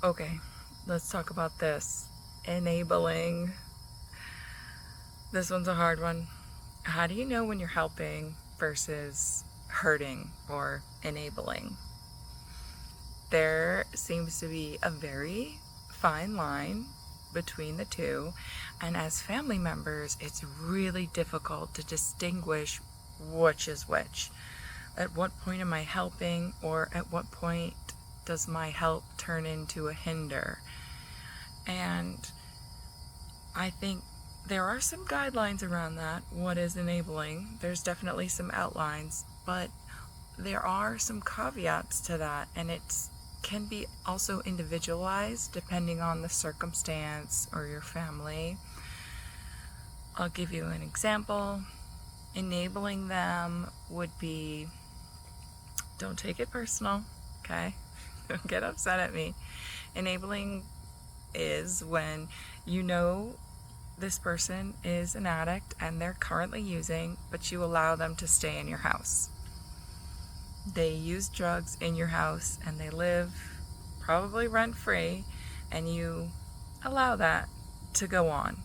Okay, let's talk about this. Enabling. This one's a hard one. How do you know when you're helping versus hurting or enabling? There seems to be a very fine line between the two, and as family members, it's really difficult to distinguish which is which. At what point am I helping, or at what point does my help turn into a hinder? And I think there are some guidelines around that. What is enabling? There's definitely some outlines, but there are some caveats to that, and it can be also individualized depending on the circumstance or your family. I'll give you an example. Enabling them would be, don't take it personal, okay? Don't get upset at me. Enabling is when you know this person is an addict and they're currently using, but you allow them to stay in your house. They use drugs in your house and they live probably rent-free, and you allow that to go on.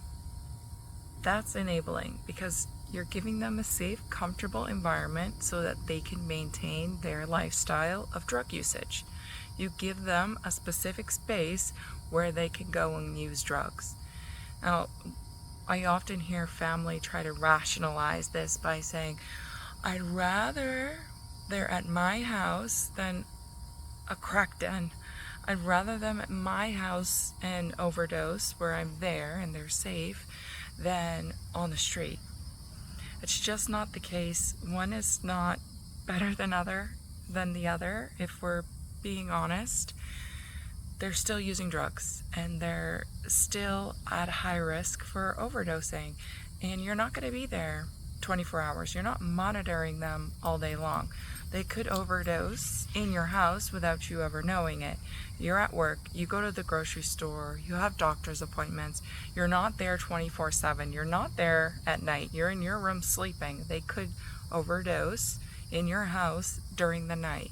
That's enabling, because you're giving them a safe, comfortable environment so that they can maintain their lifestyle of drug usage. You give them a specific space where they can go and use drugs. Now, I often hear family try to rationalize this by saying, I'd rather they're at my house than a crack den. I'd rather them at my house and overdose where I'm there and they're safe than on the street. It's just not the case. One is not better than the other, if we're being honest. They're still using drugs and they're still at high risk for overdosing, and you're not going to be there 24 hours. You're not monitoring them all day long. They could overdose in your house without you ever knowing it. You're at work, you go to the grocery store, you have doctor's appointments. You're not there 24/7. You're not there at night. You're in your room sleeping. They could overdose in your house during the night.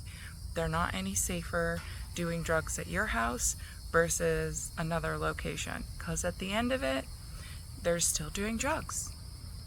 They're not any safer doing drugs at your house versus another location, because at the end of it, they're still doing drugs.